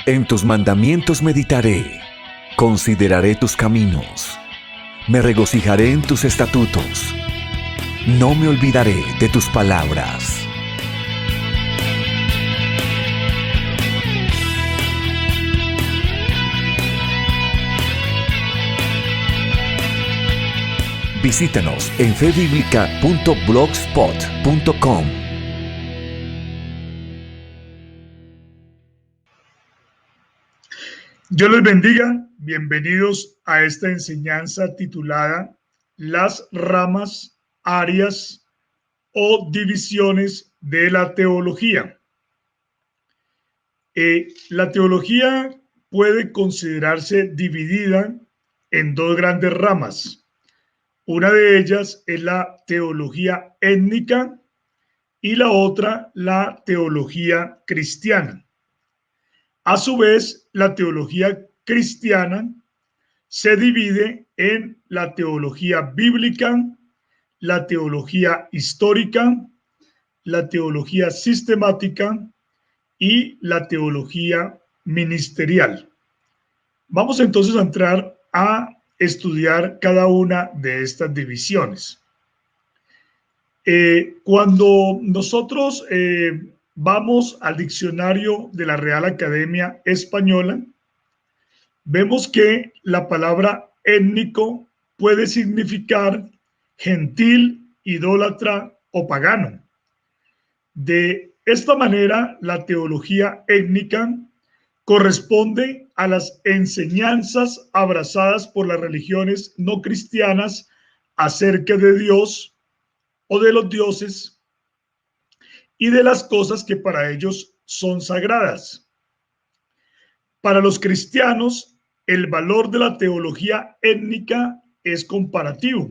En tus mandamientos meditaré, consideraré tus caminos, me regocijaré en tus estatutos, no me olvidaré de tus palabras. Visítanos en febiblica.blogspot.com. Dios les bendiga. Bienvenidos a esta enseñanza titulada Las ramas, áreas o divisiones de la teología. La teología puede considerarse dividida en dos grandes ramas. Una de ellas es la teología étnica y la otra la teología cristiana. A su vez, la teología cristiana se divide en la teología bíblica, la teología histórica, la teología sistemática y la teología ministerial. Vamos entonces a entrar a estudiar cada una de estas divisiones. Cuando nosotros vamos al diccionario de la Real Academia Española, vemos que la palabra étnico puede significar gentil, idólatra o pagano. De esta manera, la teología étnica corresponde a las enseñanzas abrazadas por las religiones no cristianas acerca de Dios o de los dioses y de las cosas que para ellos son sagradas. Para los cristianos, el valor de la teología étnica es comparativo,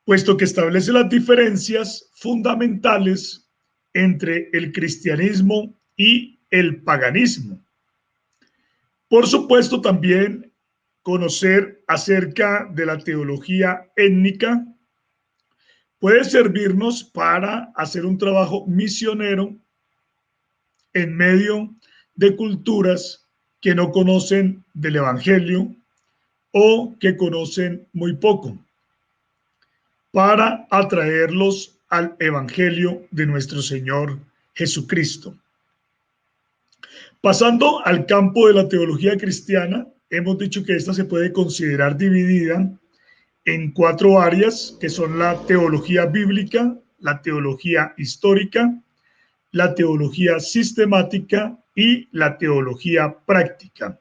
puesto que establece las diferencias fundamentales entre el cristianismo y el paganismo. Por supuesto, también conocer acerca de la teología étnica puede servirnos para hacer un trabajo misionero en medio de culturas que no conocen del Evangelio o que conocen muy poco, para atraerlos al Evangelio de nuestro Señor Jesucristo. Pasando al campo de la teología cristiana, hemos dicho que esta se puede considerar dividida en cuatro áreas, que son la teología bíblica, la teología histórica, la teología sistemática y la teología práctica.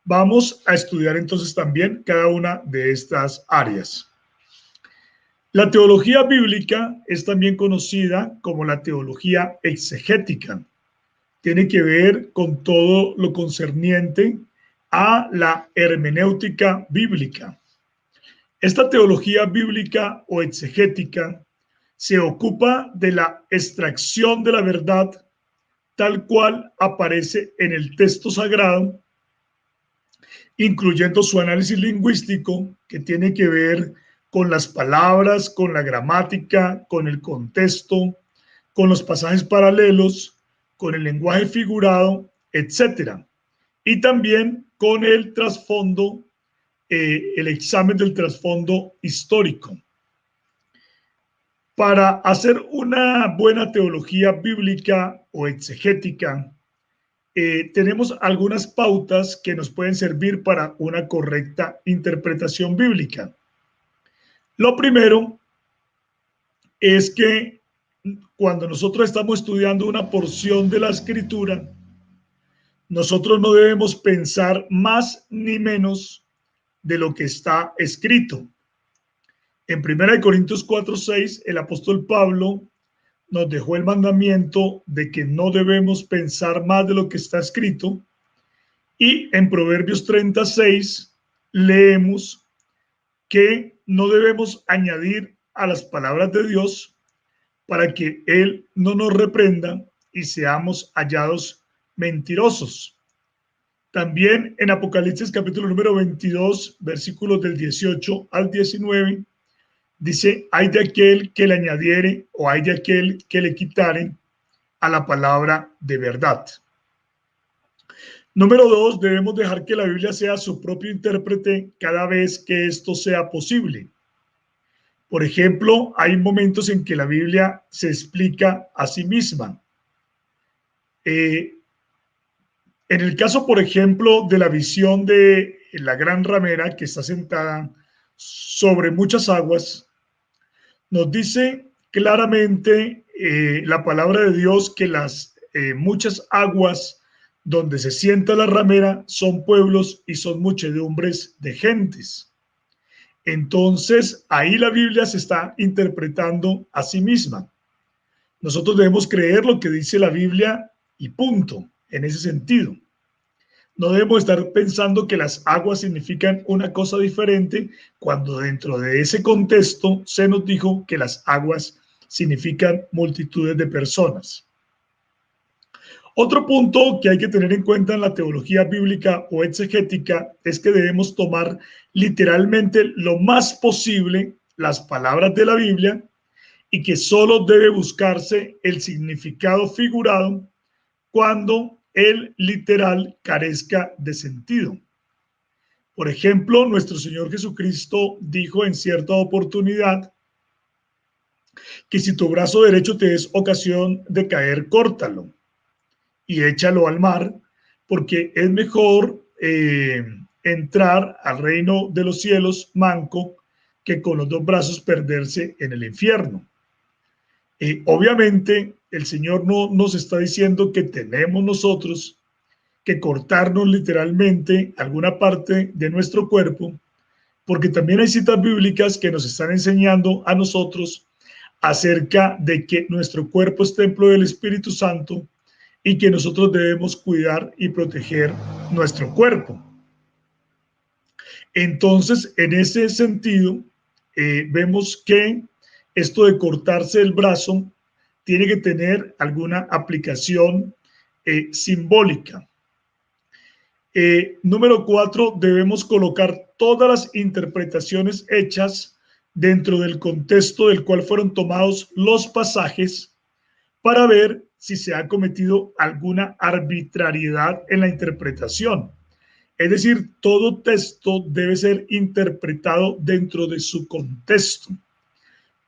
Vamos a estudiar entonces también cada una de estas áreas. La teología bíblica es también conocida como la teología exegética. Tiene que ver con todo lo concerniente a la hermenéutica bíblica. Esta teología bíblica o exegética se ocupa de la extracción de la verdad tal cual aparece en el texto sagrado, incluyendo su análisis lingüístico, que tiene que ver con las palabras, con la gramática, con el contexto, con los pasajes paralelos, con el lenguaje figurado, etc. Y también con el trasfondo, el examen del trasfondo histórico. Para hacer una buena teología bíblica o exegética, tenemos algunas pautas que nos pueden servir para una correcta interpretación bíblica. Lo primero es que cuando nosotros estamos estudiando una porción de la Escritura, nosotros no debemos pensar más ni menos de lo que está escrito. En 1 Corintios 4:6, el apóstol Pablo nos dejó el mandamiento de que no debemos pensar más de lo que está escrito. Y en Proverbios 36 leemos que no debemos añadir a las palabras de Dios para que Él no nos reprenda y seamos hallados mentirosos. También en Apocalipsis capítulo número 22, versículos del 18 al 19, dice, hay de aquel que le añadiere o hay de aquel que le quitare a la palabra de verdad. Número dos, debemos dejar que la Biblia sea su propio intérprete cada vez que esto sea posible. Por ejemplo, hay momentos en que la Biblia se explica a sí misma. En el caso, por ejemplo, de la visión de la gran ramera que está sentada sobre muchas aguas, nos dice claramente la palabra de Dios que las muchas aguas donde se sienta la ramera son pueblos y son muchedumbres de gentes. Entonces, ahí la Biblia se está interpretando a sí misma. Nosotros debemos creer lo que dice la Biblia y punto, en ese sentido. No debemos estar pensando que las aguas significan una cosa diferente cuando dentro de ese contexto se nos dijo que las aguas significan multitudes de personas. Otro punto que hay que tener en cuenta en la teología bíblica o exegética es que debemos tomar literalmente lo más posible las palabras de la Biblia y que solo debe buscarse el significado figurado cuando el literal carezca de sentido. Por ejemplo, nuestro Señor Jesucristo dijo en cierta oportunidad que si tu brazo derecho te es ocasión de caer, córtalo y échalo al mar, porque es mejor entrar al reino de los cielos manco que con los dos brazos perderse en el infierno. Obviamente, el Señor no nos está diciendo que tenemos nosotros que cortarnos literalmente alguna parte de nuestro cuerpo, porque también hay citas bíblicas que nos están enseñando a nosotros acerca de que nuestro cuerpo es templo del Espíritu Santo y que nosotros debemos cuidar y proteger nuestro cuerpo. Entonces, en ese sentido, vemos que esto de cortarse el brazo tiene que tener alguna aplicación simbólica. Número 4, debemos colocar todas las interpretaciones hechas dentro del contexto del cual fueron tomados los pasajes para ver si se ha cometido alguna arbitrariedad en la interpretación. Es decir, todo texto debe ser interpretado dentro de su contexto.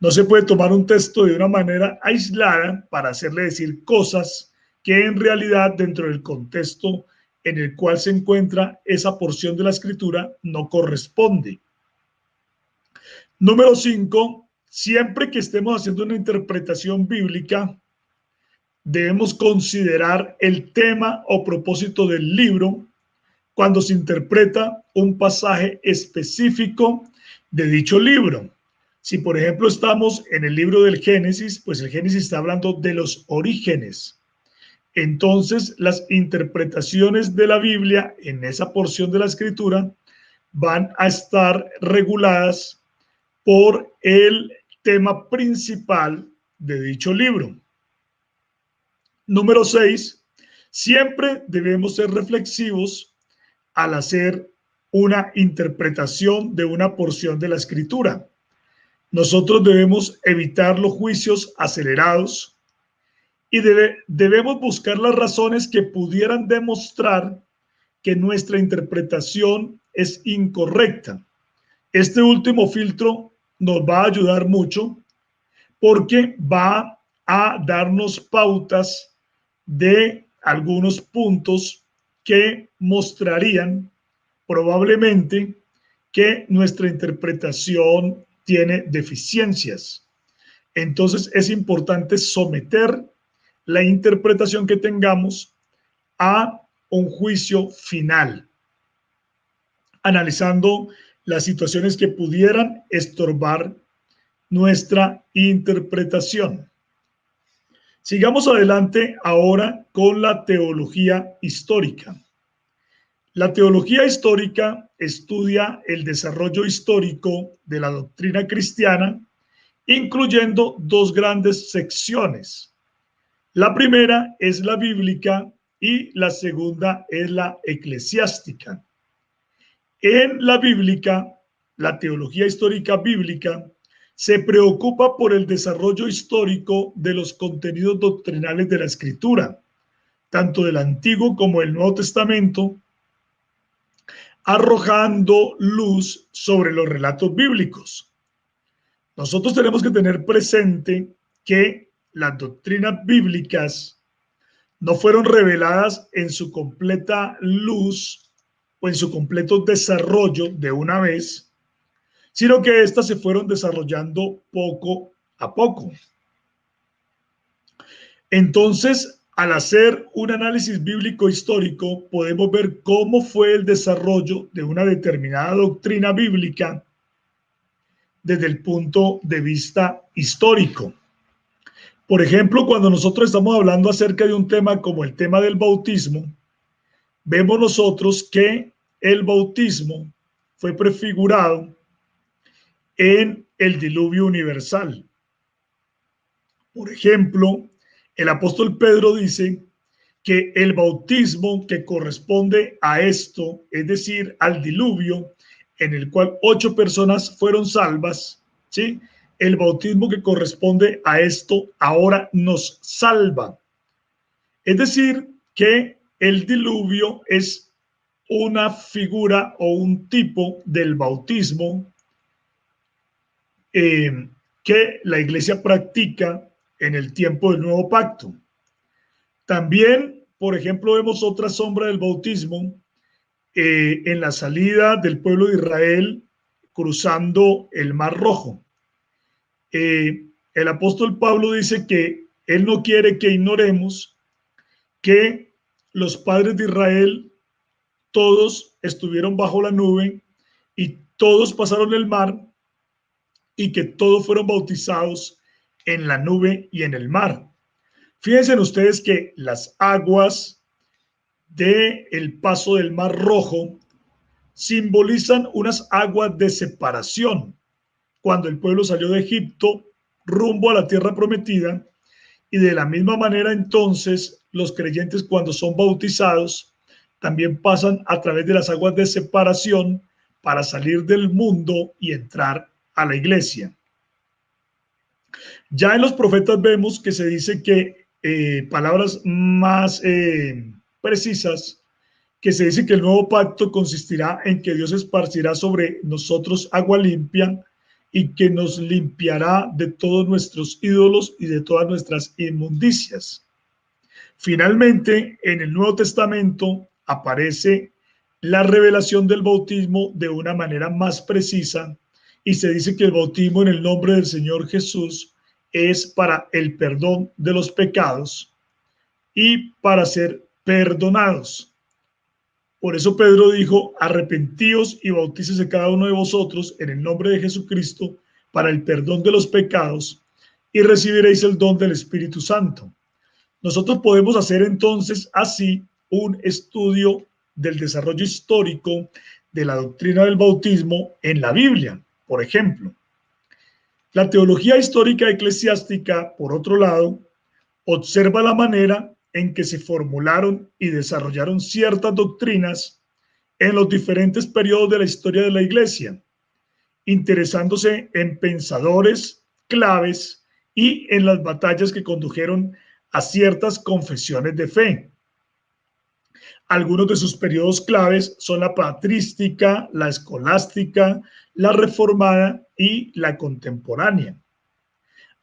No se puede tomar un texto de una manera aislada para hacerle decir cosas que en realidad dentro del contexto en el cual se encuentra esa porción de la escritura no corresponde. Número 5, siempre que estemos haciendo una interpretación bíblica, debemos considerar el tema o propósito del libro cuando se interpreta un pasaje específico de dicho libro. Si, por ejemplo, estamos en el libro del Génesis, pues el Génesis está hablando de los orígenes. Entonces, las interpretaciones de la Biblia en esa porción de la escritura van a estar reguladas por el tema principal de dicho libro. Número 6, siempre debemos ser reflexivos al hacer una interpretación de una porción de la escritura. Nosotros debemos evitar los juicios acelerados y debemos buscar las razones que pudieran demostrar que nuestra interpretación es incorrecta. Este último filtro nos va a ayudar mucho porque va a darnos pautas de algunos puntos que mostrarían probablemente que nuestra interpretación tiene deficiencias. Entonces es importante someter la interpretación que tengamos a un juicio final, analizando las situaciones que pudieran estorbar nuestra interpretación. Sigamos adelante ahora con la teología histórica. La teología histórica estudia el desarrollo histórico de la doctrina cristiana, incluyendo dos grandes secciones. La primera es la bíblica y la segunda es la eclesiástica. En la bíblica, la teología histórica bíblica se preocupa por el desarrollo histórico de los contenidos doctrinales de la Escritura, tanto del Antiguo como del Nuevo Testamento, arrojando luz sobre los relatos bíblicos. Nosotros tenemos que tener presente que las doctrinas bíblicas no fueron reveladas en su completa luz o en su completo desarrollo de una vez, sino que éstas se fueron desarrollando poco a poco. Entonces, al hacer un análisis bíblico histórico, podemos ver cómo fue el desarrollo de una determinada doctrina bíblica desde el punto de vista histórico. Por ejemplo, cuando nosotros estamos hablando acerca de un tema como el tema del bautismo, vemos nosotros que el bautismo fue prefigurado en el diluvio universal. Por ejemplo, el apóstol Pedro dice que el bautismo que corresponde a esto, es decir, al diluvio, en el cual 8 personas fueron salvas, ¿sí? El bautismo que corresponde a esto ahora nos salva. Es decir, que el diluvio es una figura o un tipo del bautismo que la iglesia practica en el tiempo del nuevo pacto. También, por ejemplo, vemos otra sombra del bautismo en la salida del pueblo de Israel cruzando el Mar Rojo. El apóstol Pablo dice que él no quiere que ignoremos que los padres de Israel todos estuvieron bajo la nube y todos pasaron el mar y que todos fueron bautizados en la nube y en el mar. Fíjense ustedes que las aguas del paso del Mar Rojo simbolizan unas aguas de separación cuando el pueblo salió de Egipto rumbo a la tierra prometida, y de la misma manera entonces los creyentes cuando son bautizados también pasan a través de las aguas de separación para salir del mundo y entrar a la iglesia. Ya en los profetas vemos que se dice que palabras más precisas, que se dice que el nuevo pacto consistirá en que Dios esparcirá sobre nosotros agua limpia y que nos limpiará de todos nuestros ídolos y de todas nuestras inmundicias. Finalmente, en el Nuevo Testamento aparece la revelación del bautismo de una manera más precisa y se dice que el bautismo en el nombre del Señor Jesús es para el perdón de los pecados y para ser perdonados. Por eso Pedro dijo: arrepentíos y bautícese cada uno de vosotros en el nombre de Jesucristo para el perdón de los pecados y recibiréis el don del Espíritu Santo. Nosotros podemos hacer entonces así un estudio del desarrollo histórico de la doctrina del bautismo en la Biblia. Por ejemplo, la teología histórica eclesiástica, por otro lado, observa la manera en que se formularon y desarrollaron ciertas doctrinas en los diferentes periodos de la historia de la Iglesia, interesándose en pensadores claves y en las batallas que condujeron a ciertas confesiones de fe. Algunos de sus periodos claves son la patrística, la escolástica, la reformada y la contemporánea.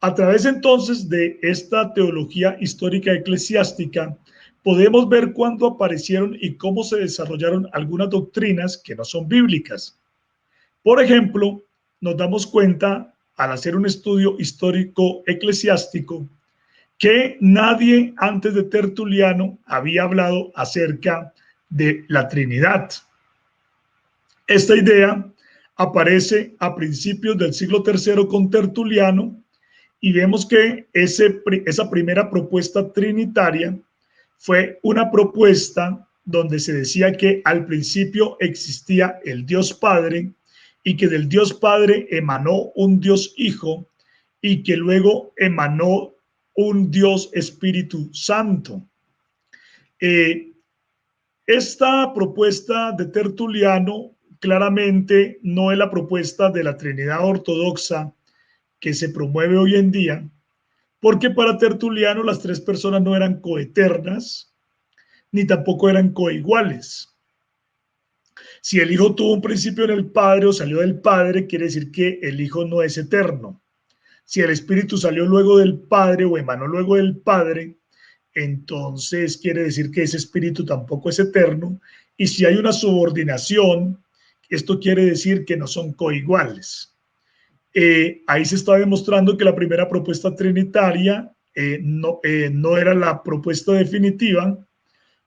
A través entonces de esta teología histórica eclesiástica, podemos ver cuándo aparecieron y cómo se desarrollaron algunas doctrinas que no son bíblicas. Por ejemplo, nos damos cuenta al hacer un estudio histórico eclesiástico que nadie antes de Tertuliano había hablado acerca de la Trinidad. Esta idea aparece a principios del siglo III con Tertuliano, y vemos que esa primera propuesta trinitaria fue una propuesta donde se decía que al principio existía el Dios Padre y que del Dios Padre emanó un Dios Hijo y que luego emanó un Dios Espíritu Santo. Esta propuesta de Tertuliano claramente no es la propuesta de la Trinidad ortodoxa que se promueve hoy en día, porque para Tertuliano las tres personas no eran coeternas, ni tampoco eran coiguales. Si el Hijo tuvo un principio en el Padre o salió del Padre, quiere decir que el Hijo no es eterno. Si el Espíritu salió luego del Padre o emanó luego del Padre, entonces quiere decir que ese Espíritu tampoco es eterno. Y si hay una subordinación, esto quiere decir que no son coiguales. Ahí se está demostrando que la primera propuesta trinitaria no era la propuesta definitiva,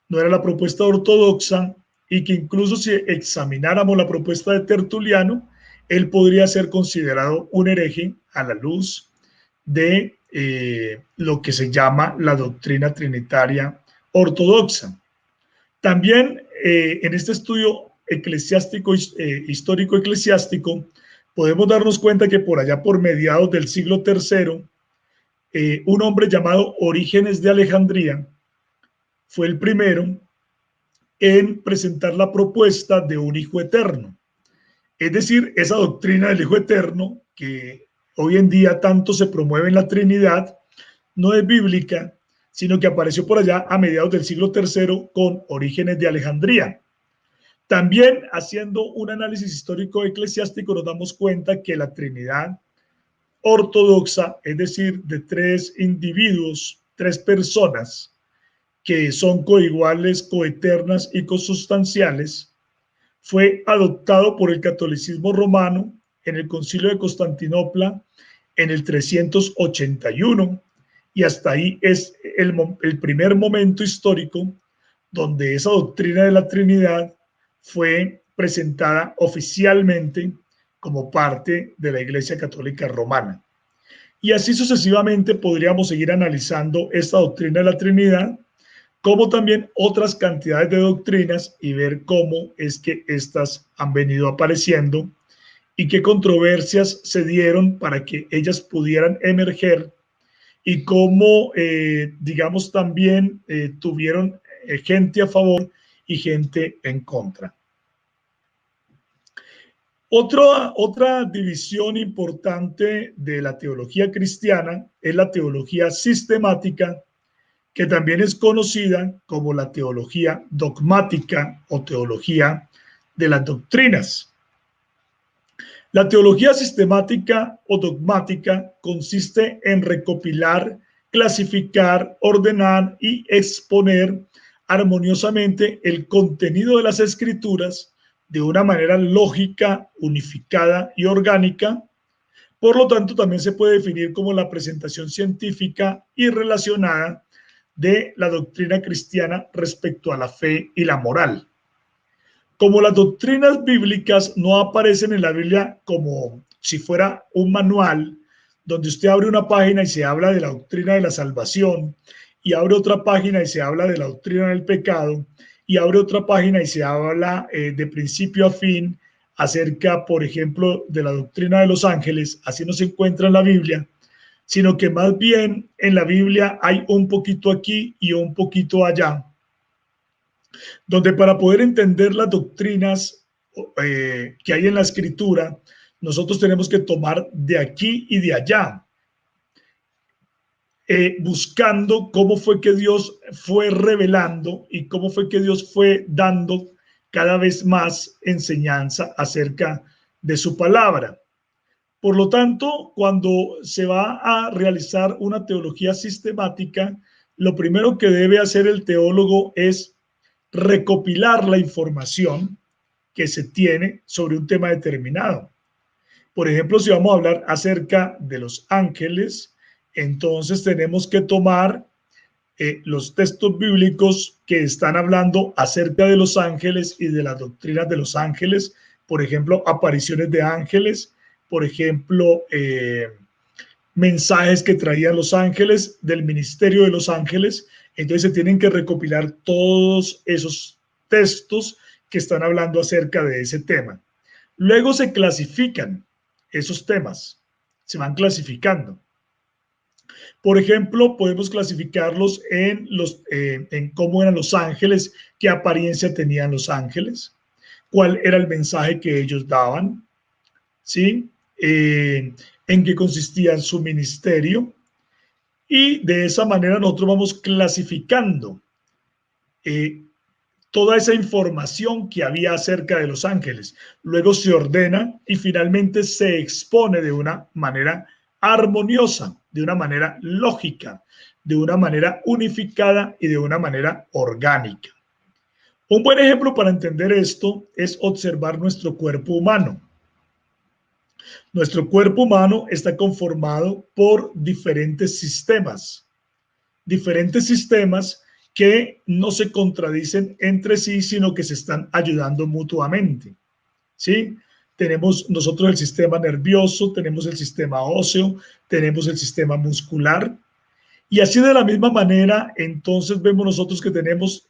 no era la propuesta ortodoxa, y que incluso si examináramos la propuesta de Tertuliano, él podría ser considerado un hereje a la luz de lo que se llama la doctrina trinitaria ortodoxa. También en este estudio eclesiástico, histórico eclesiástico, podemos darnos cuenta que por allá por mediados del siglo III, un hombre llamado Orígenes de Alejandría fue el primero en presentar la propuesta de un Hijo eterno. Es decir, esa doctrina del Hijo eterno que hoy en día tanto se promueve en la Trinidad no es bíblica, sino que apareció por allá a mediados del siglo III con Orígenes de Alejandría. También haciendo un análisis histórico eclesiástico nos damos cuenta que la Trinidad ortodoxa, es decir, de tres individuos, tres personas que son coiguales, coeternas y consustanciales, fue adoptado por el catolicismo romano en el Concilio de Constantinopla en el 381, y hasta ahí es el primer momento histórico donde esa doctrina de la Trinidad fue presentada oficialmente como parte de la Iglesia Católica Romana. Y así sucesivamente podríamos seguir analizando esta doctrina de la Trinidad, como también otras cantidades de doctrinas, y ver cómo es que estas han venido apareciendo y qué controversias se dieron para que ellas pudieran emerger, y cómo, digamos, también tuvieron gente a favor y gente en contra. Otra división importante de la teología cristiana es la teología sistemática, que también es conocida como la teología dogmática o teología de las doctrinas. La teología sistemática o dogmática consiste en recopilar, clasificar, ordenar y exponer armoniosamente el contenido de las escrituras de una manera lógica, unificada y orgánica. Por lo tanto, también se puede definir como la presentación científica y relacionada de la doctrina cristiana respecto a la fe y la moral. Como las doctrinas bíblicas no aparecen en la Biblia como si fuera un manual, donde usted abre una página y se habla de la doctrina de la salvación, y abre otra página y se habla de la doctrina del pecado, y abre otra página y se habla de principio a fin acerca, por ejemplo, de la doctrina de los ángeles. Así no se encuentra en la Biblia, sino que más bien en la Biblia hay un poquito aquí y un poquito allá, donde para poder entender las doctrinas que hay en la Escritura, nosotros tenemos que tomar de aquí y de allá, buscando cómo fue que Dios fue revelando y cómo fue que Dios fue dando cada vez más enseñanza acerca de su palabra. Por lo tanto, cuando se va a realizar una teología sistemática, lo primero que debe hacer el teólogo es recopilar la información que se tiene sobre un tema determinado. Por ejemplo, si vamos a hablar acerca de los ángeles, entonces tenemos que tomar los textos bíblicos que están hablando acerca de los ángeles y de las doctrinas de los ángeles, por ejemplo, apariciones de ángeles, por ejemplo, mensajes que traían los ángeles, del ministerio de los ángeles. Entonces se tienen que recopilar todos esos textos que están hablando acerca de ese tema. Luego se clasifican esos temas, se van clasificando. Por ejemplo, podemos clasificarlos en cómo eran los ángeles, qué apariencia tenían los ángeles, cuál era el mensaje que ellos daban, ¿sí? En qué consistía su ministerio, y de esa manera nosotros vamos clasificando toda esa información que había acerca de los ángeles. Luego se ordena y finalmente se expone de una manera armoniosa, de una manera lógica, de una manera unificada y de una manera orgánica. Un buen ejemplo para entender esto es observar nuestro cuerpo humano. Nuestro cuerpo humano está conformado por diferentes sistemas que no se contradicen entre sí, sino que se están ayudando mutuamente. ¿Sí? Tenemos nosotros el sistema nervioso, tenemos el sistema óseo, tenemos el sistema muscular. Y así de la misma manera, entonces vemos nosotros que tenemos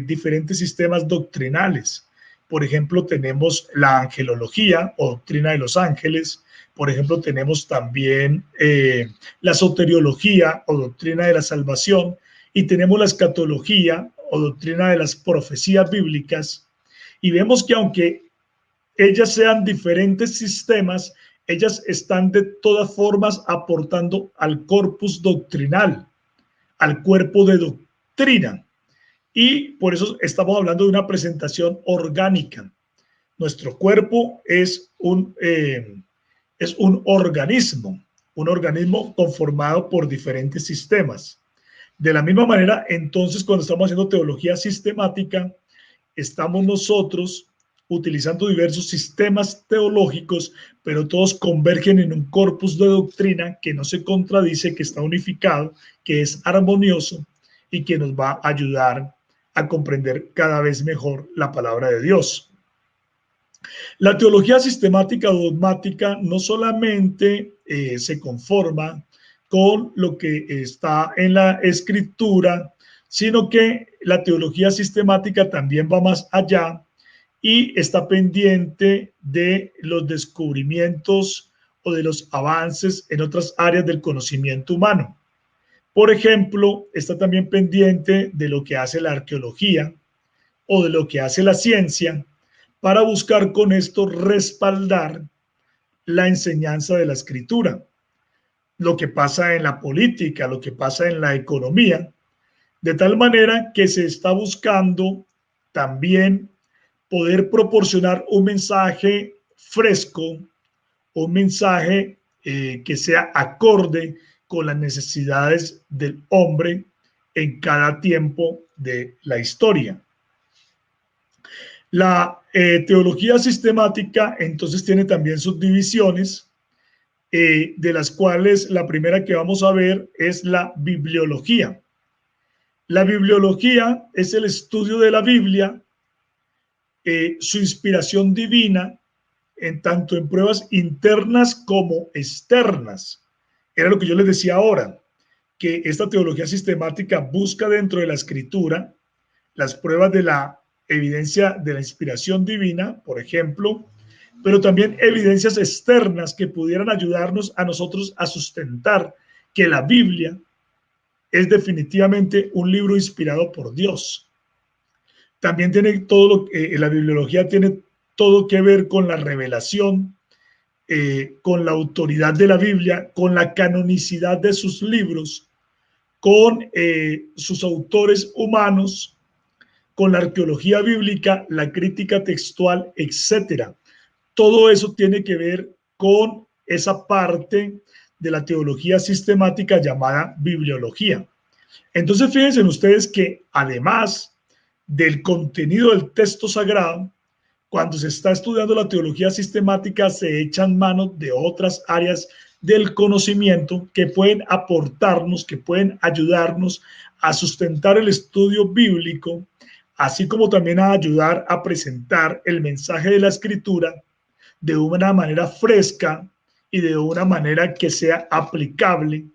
diferentes sistemas doctrinales. Por ejemplo, tenemos la angelología o doctrina de los ángeles. Por ejemplo, tenemos también la soteriología o doctrina de la salvación. Y tenemos la escatología o doctrina de las profecías bíblicas. Y vemos que aunque ellas sean diferentes sistemas, ellas están de todas formas aportando al corpus doctrinal, al cuerpo de doctrina. Y por eso estamos hablando de una presentación orgánica. Nuestro cuerpo es un organismo conformado por diferentes sistemas. De la misma manera, entonces, cuando estamos haciendo teología sistemática, estamos nosotros utilizando diversos sistemas teológicos, pero todos convergen en un corpus de doctrina que no se contradice, que está unificado, que es armonioso y que nos va a ayudar a comprender cada vez mejor la palabra de Dios. La teología sistemática o dogmática no solamente se conforma con lo que está en la escritura, sino que la teología sistemática también va más allá y está pendiente de los descubrimientos o de los avances en otras áreas del conocimiento humano. Por ejemplo, está también pendiente de lo que hace la arqueología o de lo que hace la ciencia para buscar con esto respaldar la enseñanza de la escritura, lo que pasa en la política, lo que pasa en la economía, de tal manera que se está buscando también poder proporcionar un mensaje fresco, un mensaje que sea acorde con las necesidades del hombre en cada tiempo de la historia. La teología sistemática entonces tiene también subdivisiones, de las cuales la primera que vamos a ver es la bibliología. La bibliología es el estudio de la Biblia, su inspiración divina, tanto en pruebas internas como externas. Era lo que yo les decía ahora, que esta teología sistemática busca dentro de la escritura las pruebas de la evidencia de la inspiración divina, por ejemplo, pero también evidencias externas que pudieran ayudarnos a nosotros a sustentar que la Biblia es definitivamente un libro inspirado por Dios. También tiene la bibliología tiene todo que ver con la revelación, con la autoridad de la Biblia, con la canonicidad de sus libros, con sus autores humanos, con la arqueología bíblica, la crítica textual, etcétera. Todo eso tiene que ver con esa parte de la teología sistemática llamada bibliología. Entonces, fíjense ustedes que además del contenido del texto sagrado, cuando se está estudiando la teología sistemática, se echan mano de otras áreas del conocimiento que pueden aportarnos, que pueden ayudarnos a sustentar el estudio bíblico, así como también a ayudar a presentar el mensaje de la escritura de una manera fresca y de una manera que sea aplicable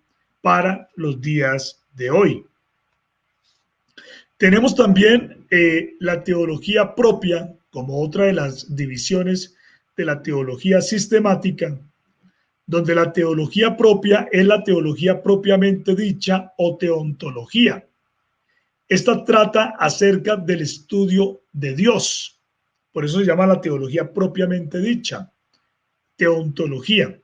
para los días de hoy. Tenemos también la teología propia como otra de las divisiones de la teología sistemática, donde la teología propia es la teología propiamente dicha o teontología. Esta trata acerca del estudio de Dios. Por eso se llama la teología propiamente dicha, teontología.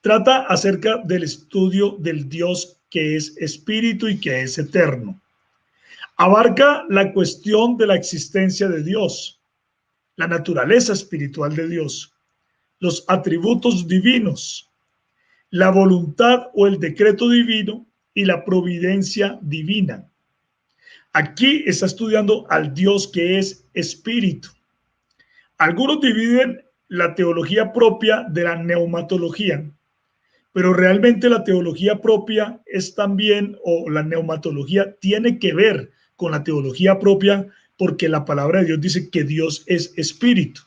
Trata acerca del estudio del Dios que es espíritu y que es eterno. Abarca la cuestión de la existencia de Dios, la naturaleza espiritual de Dios, los atributos divinos, la voluntad o el decreto divino y la providencia divina. Aquí está estudiando al Dios que es espíritu. Algunos dividen la teología propia de la neumatología, pero realmente la teología propia es también, o la neumatología tiene que ver con la teología propia, porque la palabra de Dios dice que Dios es espíritu.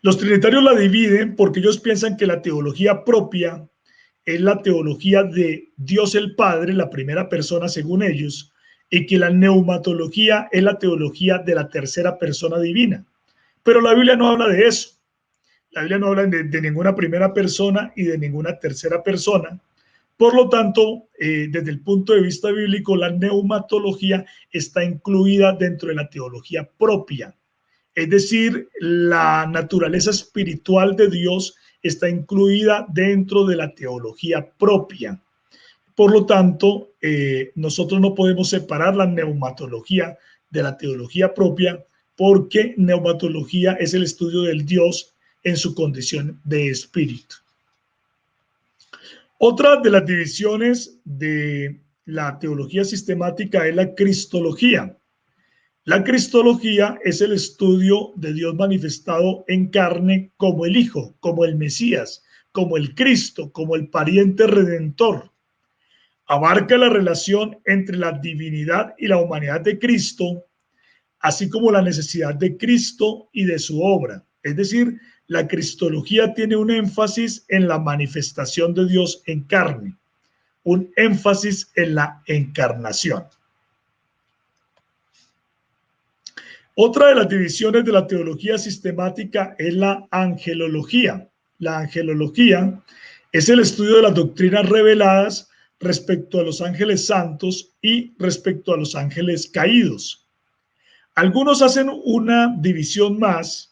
Los trinitarios la dividen porque ellos piensan que la teología propia es la teología de Dios el Padre, la primera persona según ellos, y que la neumatología es la teología de la tercera persona divina. Pero la Biblia no habla de eso. La Biblia no habla de ninguna primera persona y de ninguna tercera persona. Por lo tanto, desde el punto de vista bíblico, la neumatología está incluida dentro de la teología propia. Es decir, la naturaleza espiritual de Dios está incluida dentro de la teología propia. Por lo tanto, nosotros no podemos separar la neumatología de la teología propia, porque neumatología es el estudio del Dios en su condición de espíritu. Otra de las divisiones de la teología sistemática es la cristología. La cristología es el estudio de Dios manifestado en carne como el Hijo, como el Mesías, como el Cristo, como el pariente redentor. Abarca la relación entre la divinidad y la humanidad de Cristo, así como la necesidad de Cristo y de su obra. Es decir, la cristología tiene un énfasis en la manifestación de Dios en carne, un énfasis en la encarnación. Otra de las divisiones de la teología sistemática es la angelología. La angelología es el estudio de las doctrinas reveladas respecto a los ángeles santos y respecto a los ángeles caídos. Algunos hacen una división más,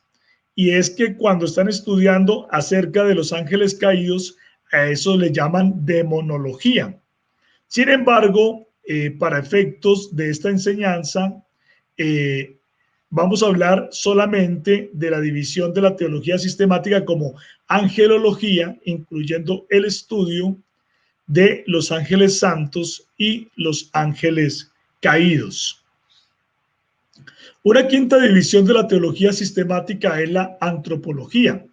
y es que cuando están estudiando acerca de los ángeles caídos, a eso le llaman demonología. Sin embargo, para efectos de esta enseñanza, vamos a hablar solamente de la división de la teología sistemática como angelología, incluyendo el estudio de los ángeles santos y los ángeles caídos. Una quinta división de la teología sistemática es la antropología.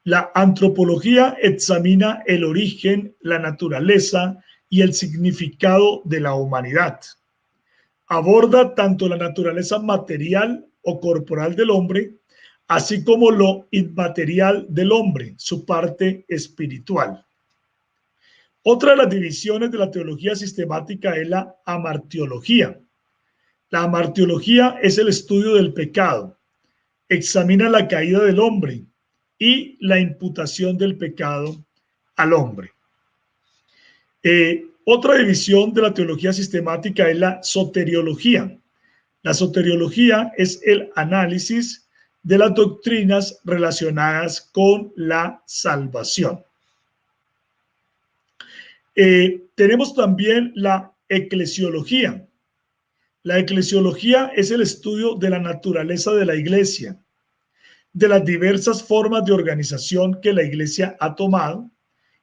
La antropología examina el origen, la naturaleza y el significado de la humanidad. Aborda tanto la naturaleza material o corporal del hombre, así como lo inmaterial del hombre, su parte espiritual. Otra de las divisiones de la teología sistemática es la amartiología. La amartiología es el estudio del pecado, examina la caída del hombre y la imputación del pecado al hombre. Otra división de la teología sistemática es la soteriología. La soteriología es el análisis de las doctrinas relacionadas con la salvación. Tenemos también la eclesiología. La eclesiología es el estudio de la naturaleza de la iglesia, de las diversas formas de organización que la iglesia ha tomado,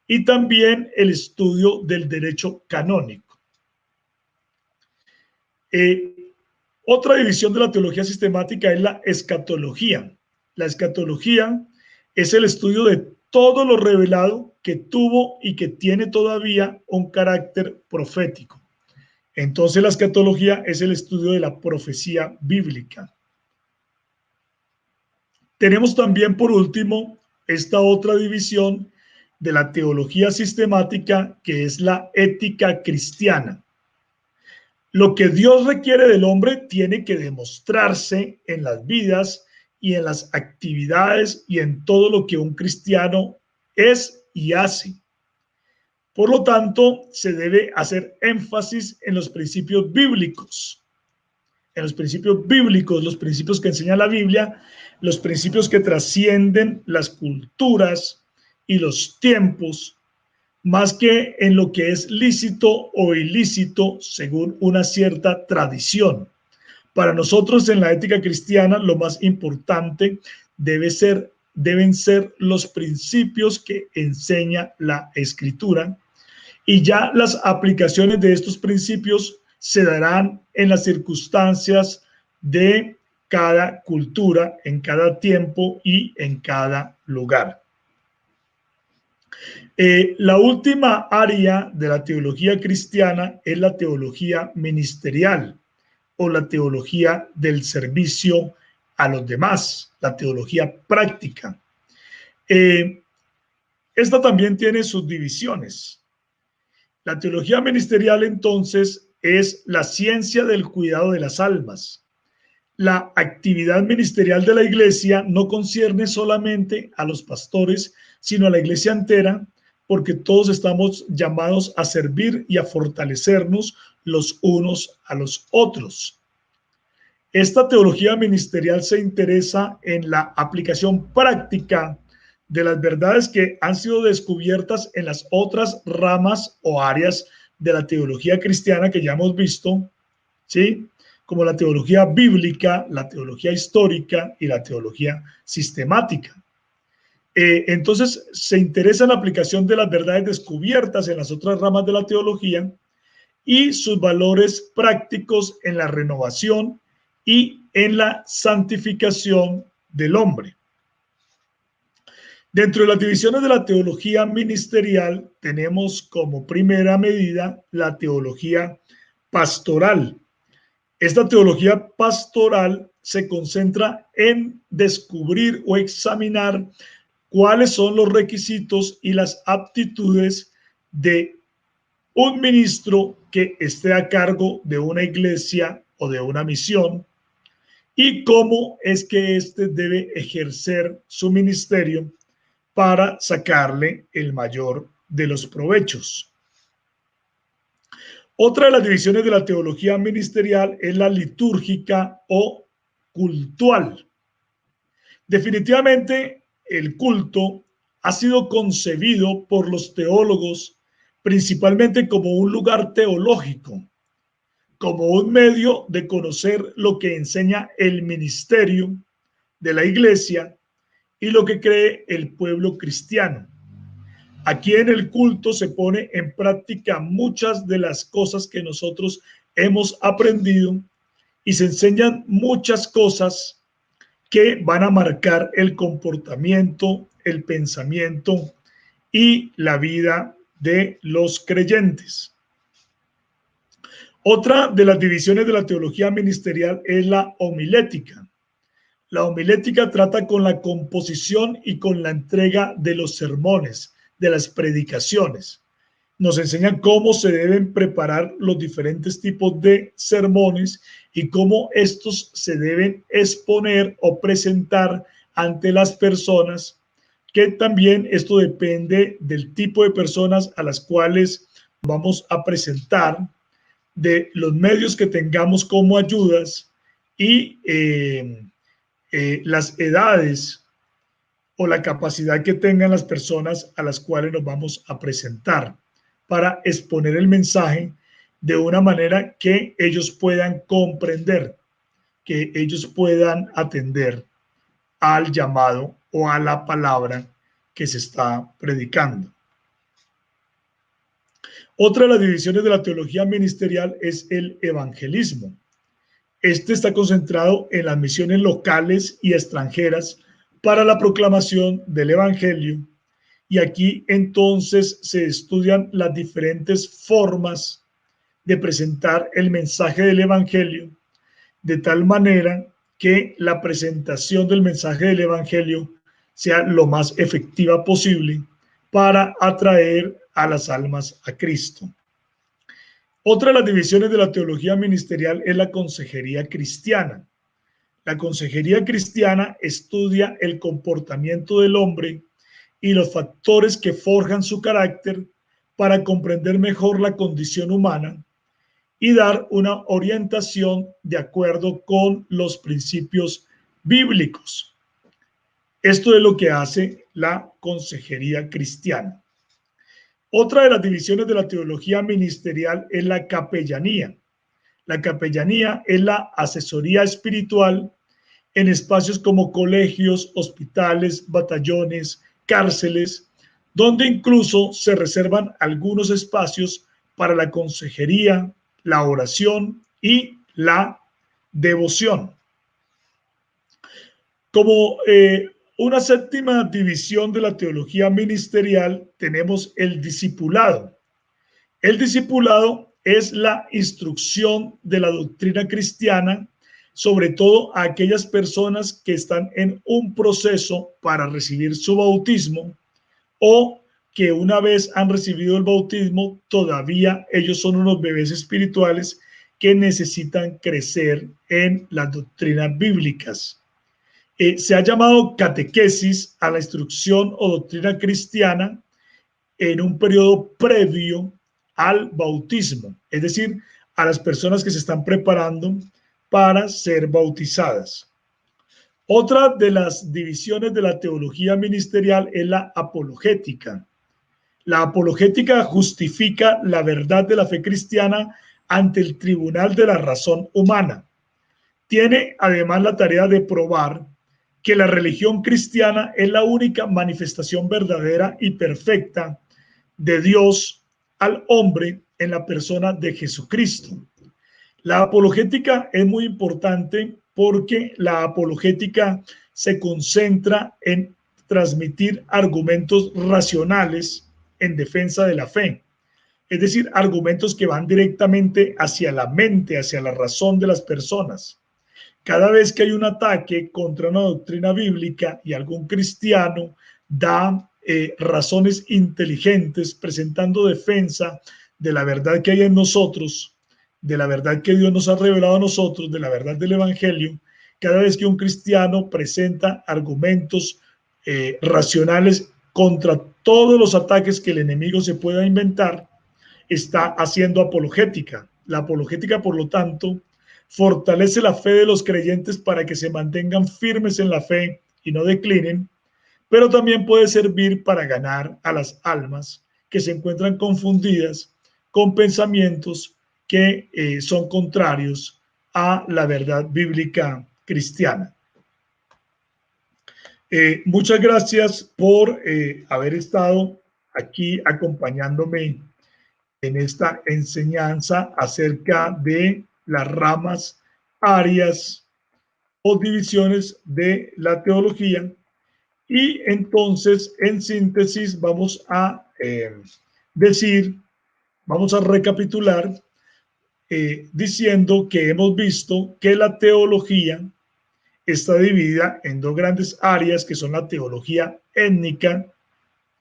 y también el estudio del derecho canónico. Otra división de la teología sistemática es la escatología. La escatología es el estudio de todo lo revelado que tuvo y que tiene todavía un carácter profético. Entonces la escatología es el estudio de la profecía bíblica. Tenemos también, por último, esta otra división de la teología sistemática, que es la ética cristiana. Lo que Dios requiere del hombre tiene que demostrarse en las vidas y en las actividades y en todo lo que un cristiano es y hace. Por lo tanto, se debe hacer énfasis en los principios bíblicos. En los principios bíblicos, los principios que enseña la Biblia, los principios que trascienden las culturas y los tiempos, más que en lo que es lícito o ilícito según una cierta tradición. Para nosotros en la ética cristiana lo más importante deben ser los principios que enseña la Escritura, y ya las aplicaciones de estos principios se darán en las circunstancias de cada cultura, en cada tiempo y en cada lugar. La última área de la teología cristiana es la teología ministerial o la teología del servicio a los demás, la teología práctica. Esta también tiene sus divisiones. La teología ministerial, entonces, es la ciencia del cuidado de las almas. La actividad ministerial de la iglesia no concierne solamente a los pastores, sino a la iglesia entera, porque todos estamos llamados a servir y a fortalecernos los unos a los otros. Esta teología ministerial se interesa en la aplicación práctica de las verdades que han sido descubiertas en las otras ramas o áreas de la teología cristiana que ya hemos visto, ¿sí? Como la teología bíblica, la teología histórica y la teología sistemática. Entonces, se interesa en la aplicación de las verdades descubiertas en las otras ramas de la teología y sus valores prácticos en la renovación y en la santificación del hombre. Dentro de las divisiones de la teología ministerial tenemos como primera medida la teología pastoral. Esta teología pastoral se concentra en descubrir o examinar cuáles son los requisitos y las aptitudes de un ministro que esté a cargo de una iglesia o de una misión y cómo es que éste debe ejercer su ministerio para sacarle el mayor de los provechos. Otra de las divisiones de la teología ministerial es la litúrgica o cultual. Definitivamente, el culto ha sido concebido por los teólogos principalmente como un lugar teológico, como un medio de conocer lo que enseña el ministerio de la iglesia y lo que cree el pueblo cristiano. Aquí en el culto se pone en práctica muchas de las cosas que nosotros hemos aprendido y se enseñan muchas cosas que van a marcar el comportamiento, el pensamiento y la vida de los creyentes. Otra de las divisiones de la teología ministerial es la homilética. La homilética trata con la composición y con la entrega de los sermones, de las predicaciones. Nos enseñan cómo se deben preparar los diferentes tipos de sermones y cómo estos se deben exponer o presentar ante las personas, que también esto depende del tipo de personas a las cuales vamos a presentar, de los medios que tengamos como ayudas y las edades o la capacidad que tengan las personas a las cuales nos vamos a presentar para exponer el mensaje de una manera que ellos puedan comprender, que ellos puedan atender al llamado o a la palabra que se está predicando. Otra de las divisiones de la teología ministerial es el evangelismo. Este está concentrado en las misiones locales y extranjeras para la proclamación del evangelio. Y aquí entonces se estudian las diferentes formas de presentar el mensaje del evangelio, de tal manera que la presentación del mensaje del evangelio sea lo más efectiva posible para atraer a las almas a Cristo. Otra de las divisiones de la teología ministerial es la consejería cristiana. La consejería cristiana estudia el comportamiento del hombre y los factores que forjan su carácter para comprender mejor la condición humana y dar una orientación de acuerdo con los principios bíblicos. Esto es lo que hace la consejería cristiana. Otra de las divisiones de la teología ministerial es la capellanía. La capellanía es la asesoría espiritual en espacios como colegios, hospitales, batallones, cárceles, donde incluso se reservan algunos espacios para la consejería, la oración y la devoción. Como una séptima división de la teología ministerial tenemos el discipulado. El discipulado es la instrucción de la doctrina cristiana, sobre todo a aquellas personas que están en un proceso para recibir su bautismo o que una vez han recibido el bautismo, todavía ellos son unos bebés espirituales que necesitan crecer en las doctrinas bíblicas. Se ha llamado catequesis a la instrucción o doctrina cristiana en un periodo previo al bautismo, es decir, a las personas que se están preparando para ser bautizadas. Otra de las divisiones de la teología ministerial es la apologética. La apologética justifica la verdad de la fe cristiana ante el tribunal de la razón humana. Tiene además la tarea de probar que la religión cristiana es la única manifestación verdadera y perfecta de Dios al hombre en la persona de Jesucristo. La apologética es muy importante porque la apologética se concentra en transmitir argumentos racionales en defensa de la fe, es decir, argumentos que van directamente hacia la mente, hacia la razón de las personas. Cada vez que hay un ataque contra una doctrina bíblica y algún cristiano da razones inteligentes presentando defensa de la verdad que hay en nosotros, de la verdad que Dios nos ha revelado a nosotros, de la verdad del Evangelio, cada vez que un cristiano presenta argumentos racionales contra todos los ataques que el enemigo se pueda inventar, está haciendo apologética. La apologética, por lo tanto, fortalece la fe de los creyentes para que se mantengan firmes en la fe y no declinen, pero también puede servir para ganar a las almas que se encuentran confundidas con pensamientos que son contrarios a la verdad bíblica cristiana. Muchas gracias por haber estado aquí acompañándome en esta enseñanza acerca de las ramas, áreas o divisiones de la teología. Y entonces, en síntesis, vamos a recapitular diciendo que hemos visto que la teología está dividida en dos grandes áreas, que son la teología étnica,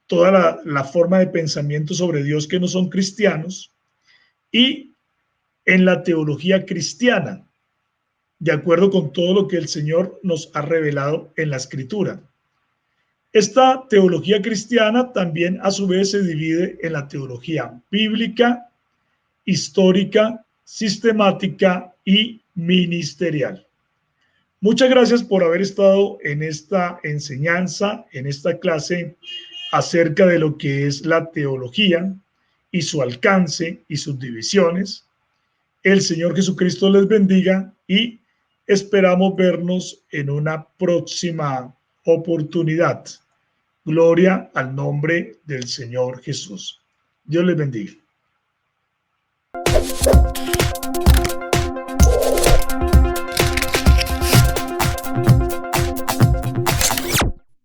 toda la forma de pensamiento sobre Dios que no son cristianos, y en la teología cristiana, de acuerdo con todo lo que el Señor nos ha revelado en la Escritura. Esta teología cristiana también a su vez se divide en la teología bíblica, histórica, sistemática y ministerial. Muchas gracias por haber estado en esta enseñanza, en esta clase acerca de lo que es la teología y su alcance y sus divisiones. El Señor Jesucristo les bendiga y esperamos vernos en una próxima oportunidad. Gloria al nombre del Señor Jesús. Dios les bendiga.